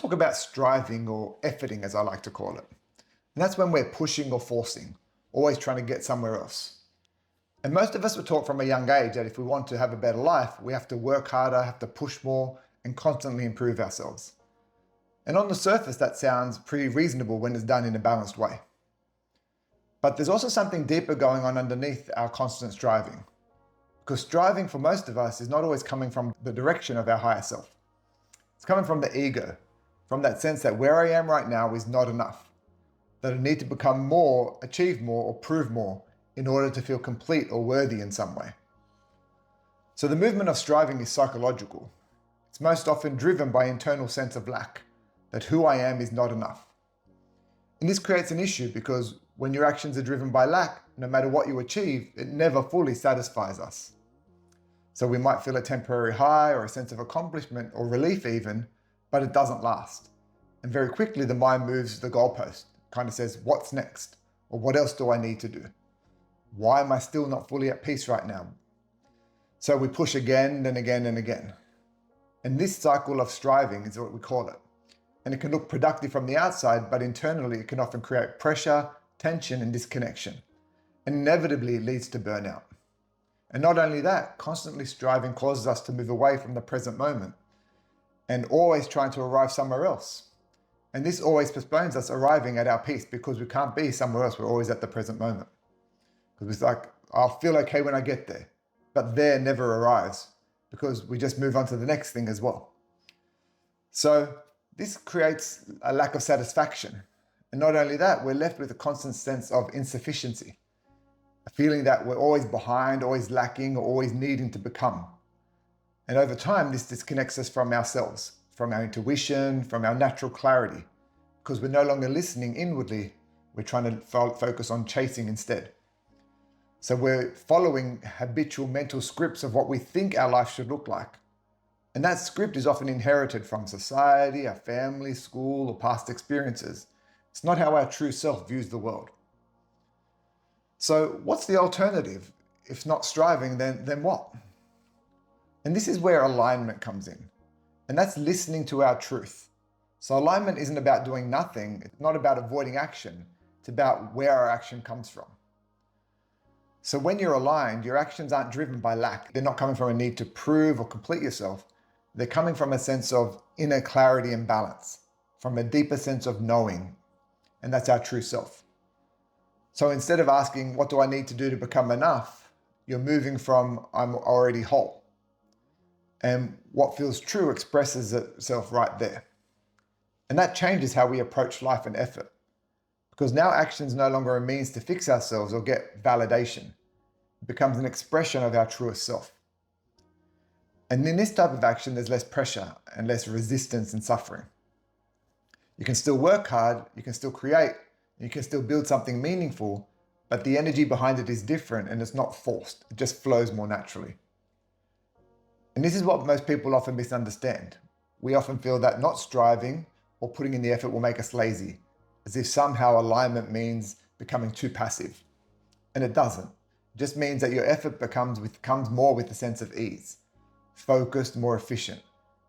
talk about striving or efforting, as I like to call it. And that's when we're pushing or forcing, always trying to get somewhere else. And most of us were taught from a young age that if we want to have a better life, we have to work harder, have to push more, and constantly improve ourselves. And on the surface, that sounds pretty reasonable when it's done in a balanced way. But there's also something deeper going on underneath our constant striving. Because striving for most of us is not always coming from the direction of our higher self. It's coming from the ego, from that sense that where I am right now is not enough, that I need to become more, achieve more, or prove more in order to feel complete or worthy in some way. So the movement of striving is psychological. It's most often driven by internal sense of lack, that who I am is not enough. And this creates an issue because when your actions are driven by lack, no matter what you achieve, it never fully satisfies us. So we might feel a temporary high or a sense of accomplishment or relief even, but it doesn't last. And very quickly the mind moves the goalpost, kind of says, what's next? Or what else do I need to do? Why am I still not fully at peace right now? So we push again and again and again. And this cycle of striving is what we call it. And it can look productive from the outside, but internally it can often create pressure, tension, and disconnection. And inevitably it leads to burnout. And not only that, constantly striving causes us to move away from the present moment and always trying to arrive somewhere else. And this always postpones us arriving at our peace because we can't be somewhere else. We're always at the present moment. Because it's like, I'll feel okay when I get there, but there never arrives because we just move on to the next thing as well. So this creates a lack of satisfaction. And not only that, we're left with a constant sense of insufficiency, a feeling that we're always behind, always lacking, or always needing to become. And over time, this disconnects us from ourselves, from our intuition, from our natural clarity, because we're no longer listening inwardly. We're trying to focus on chasing instead. So we're following habitual mental scripts of what we think our life should look like. And that script is often inherited from society, our family, school, or past experiences. It's not how our true self views the world. So what's the alternative? If not striving, then what? And this is where alignment comes in. And that's listening to our truth. So alignment isn't about doing nothing. It's not about avoiding action. It's about where our action comes from. So when you're aligned, your actions aren't driven by lack. They're not coming from a need to prove or complete yourself. They're coming from a sense of inner clarity and balance, from a deeper sense of knowing. And that's our true self. So instead of asking, what do I need to do to become enough? You're moving from, I'm already whole. And what feels true expresses itself right there. And that changes how we approach life and effort. Because now action is no longer a means to fix ourselves or get validation. It becomes an expression of our truest self. And in this type of action, there's less pressure and less resistance and suffering. You can still work hard, you can still create, you can still build something meaningful, but the energy behind it is different and it's not forced. It just flows more naturally. And this is what most people often misunderstand. We often feel that not striving or putting in the effort will make us lazy, as if somehow alignment means becoming too passive. And it doesn't. It just means that your effort comes more with a sense of ease, focused, more efficient,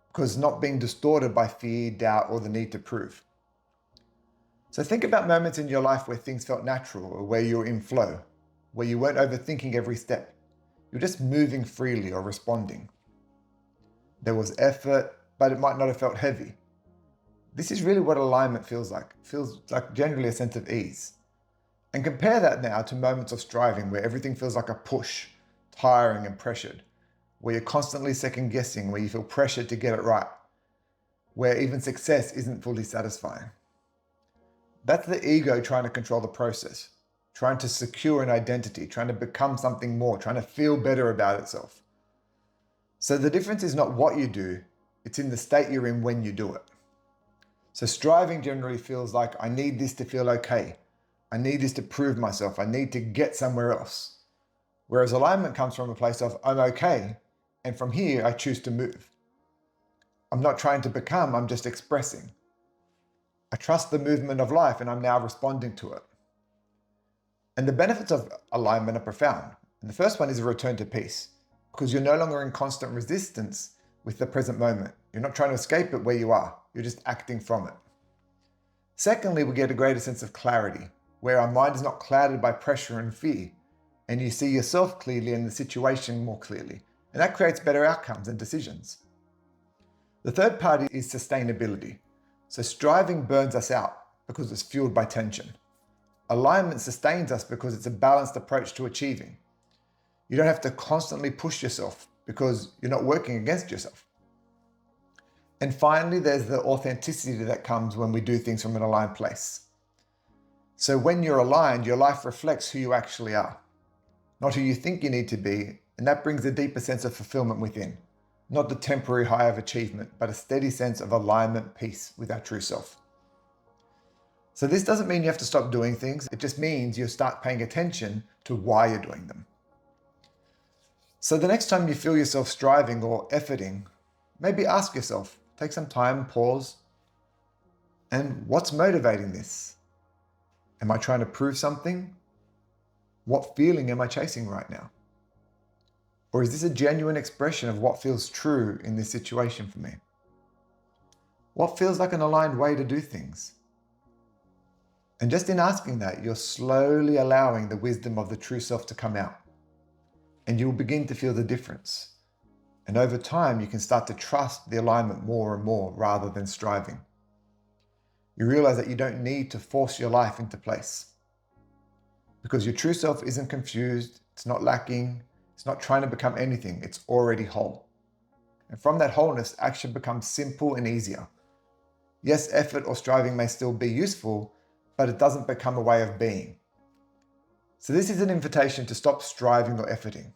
because it's not being distorted by fear, doubt, or the need to prove. So think about moments in your life where things felt natural or where you were in flow, where you weren't overthinking every step. You're just moving freely or responding. There was effort, but it might not have felt heavy. This is really what alignment feels like. It feels like generally a sense of ease. And compare that now to moments of striving where everything feels like a push, tiring and pressured, where you're constantly second guessing, where you feel pressured to get it right, where even success isn't fully satisfying. That's the ego trying to control the process, trying to secure an identity, trying to become something more, trying to feel better about itself. So the difference is not what you do, it's in the state you're in when you do it. So striving generally feels like I need this to feel okay. I need this to prove myself. I need to get somewhere else. Whereas alignment comes from a place of I'm okay. And from here, I choose to move. I'm not trying to become, I'm just expressing. I trust the movement of life and I'm now responding to it. And the benefits of alignment are profound. And the first one is a return to peace, because you're no longer in constant resistance with the present moment. You're not trying to escape it where you are. You're just acting from it. Secondly, we get a greater sense of clarity, where our mind is not clouded by pressure and fear, and you see yourself clearly and the situation more clearly. And that creates better outcomes and decisions. The third part is sustainability. So striving burns us out because it's fueled by tension. Alignment sustains us because it's a balanced approach to achieving. You don't have to constantly push yourself because you're not working against yourself. And finally, there's the authenticity that comes when we do things from an aligned place. So when you're aligned, your life reflects who you actually are, not who you think you need to be, and that brings a deeper sense of fulfillment within, not the temporary high of achievement, but a steady sense of alignment, peace with our true self. So this doesn't mean you have to stop doing things. It just means you start paying attention to why you're doing them. So the next time you feel yourself striving or efforting, maybe ask yourself, take some time, pause, and what's motivating this? Am I trying to prove something? What feeling am I chasing right now? Or is this a genuine expression of what feels true in this situation for me? What feels like an aligned way to do things? And just in asking that, you're slowly allowing the wisdom of the true self to come out. And you'll begin to feel the difference. And over time, you can start to trust the alignment more and more rather than striving. You realize that you don't need to force your life into place. Because your true self isn't confused, it's not lacking, it's not trying to become anything, it's already whole. And from that wholeness, action becomes simple and easier. Yes, effort or striving may still be useful, but it doesn't become a way of being. So this is an invitation to stop striving or efforting,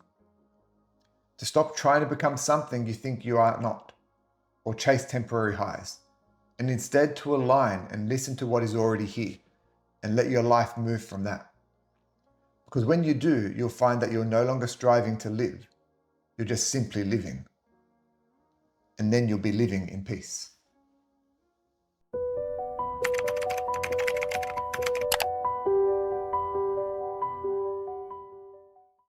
to stop trying to become something you think you are not, or chase temporary highs, and instead to align and listen to what is already here, and let your life move from that. Because when you do, you'll find that you're no longer striving to live, you're just simply living. And then you'll be living in peace.